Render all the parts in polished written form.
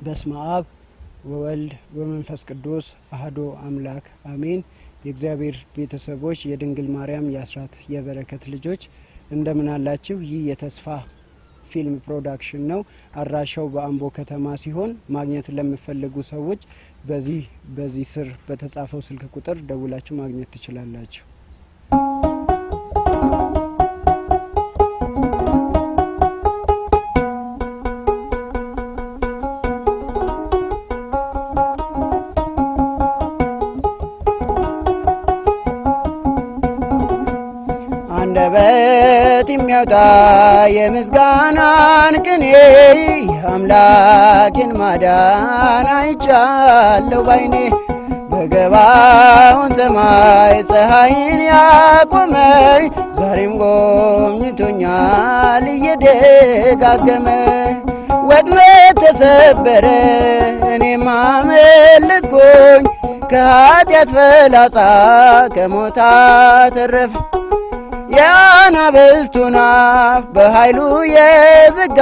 በስመ አብ ወወልድ ወመንፈስ ቅዱስ አሐዱ አምላክ አሜን። የእግዚአብሔር ቤተሰቦች የድንግል ማርያም የአስራት የበረከት ልጆች እንደምን አላችሁ? ይህ የተስፋ ፊልም ፕሮዳክሽን ነው። አድራሻው በአምቦ ከተማ ሲሆን ማግኘት ለምትፈልጉ ሰዎች በዚህ ስር በተጻፈው ስልክ ቁጥር ደውላችሁ ማግኘት ትችላላችሁ። አንደበት የሚያወጣ የምስጋናን ቅኔ አምላኬን ማዳን አይቻለሁ ባይኔ። በገባውን ሰማይ ፀሐይን ያቆመኝ ዛሬም ጎብኝቶኛል እየደጋገመ። ወጥመድ ተሰበረ እኔም አመለጥኩኝ ከኃጢአት ፈላጻ ከሞት አተረፈ። የአናብስቱን አፍ በኃይሉ የዘጋ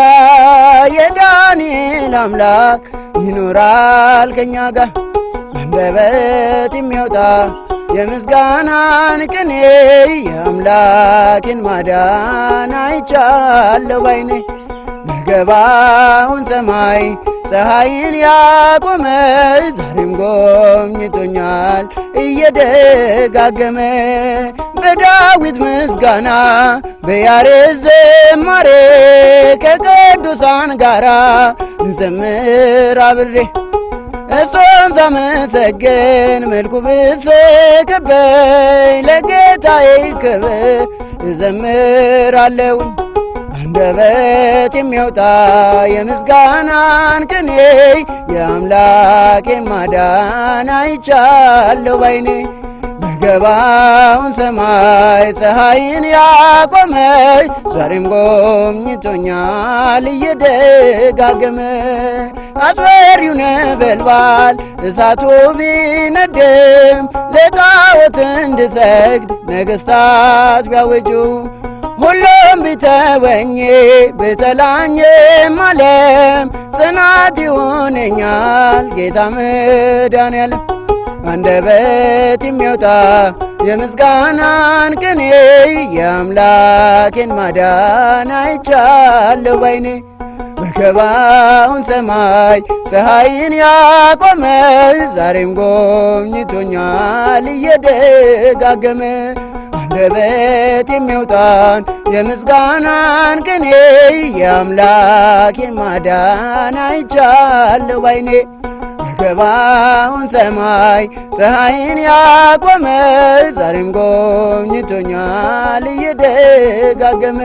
የዳንኤል አምላክ ይኖራል ከኛ ጋር። አንደበት የሚያወጣ የምስጋናን ቅኔ የአምላኬን ማዳን አይቻለሁ ባይኔ። በገባውን ሰማይ ፀሐይን ያቆመ ዛሬም ጎብኝቶኛል እየደጋገመ። በዳዊት ምስጋና በያሬድ ዝማሬ ከቅዱሳን ጋራ እንዘምር አብሬ። እሱን ሳመሰግን መልኩ ብስቅብኝ ለጌታዬ ክብር እዘምራለሁኝ። አንደበት የሚያወጣ የምስጋናን ቅኔ የአምላኬን ማዳን አይቻለሁ ባይኔ። በገባውን ሰማይ ፀሐይን ያቆመኝ ዛሬም ጎብኝቶኛል እየደጋገመ። አስፈሪው ነበልባል እሳቱ ቢነድም ለጣዖት እንድሰግድ ነገሥታት ቢያወጁ ሁሉም ቢተወኝ ብጠላኝም ዓለም ጽናት ይሆነኛል ጌታ መድኃኔዓለም። አንደበት የሚያወጣ የምስጋናን ቅኔ የአምላኬን ማዳን አይቻለሁ ባይኔ። በገባውን ሰማይ ፀሐይን ያቆመ ዛሬም ጎብኝቶኛል እየደጋገመ። አንደበት የሚያወጣን የምስጋናን ቅኔ የአምላኬን ማዳን አይቻለሁ ባይኔ። በገባውን ሰማይ ፀሐይን ያቆመ ዛሬም ጎብኝቶኛል እየደጋገመ።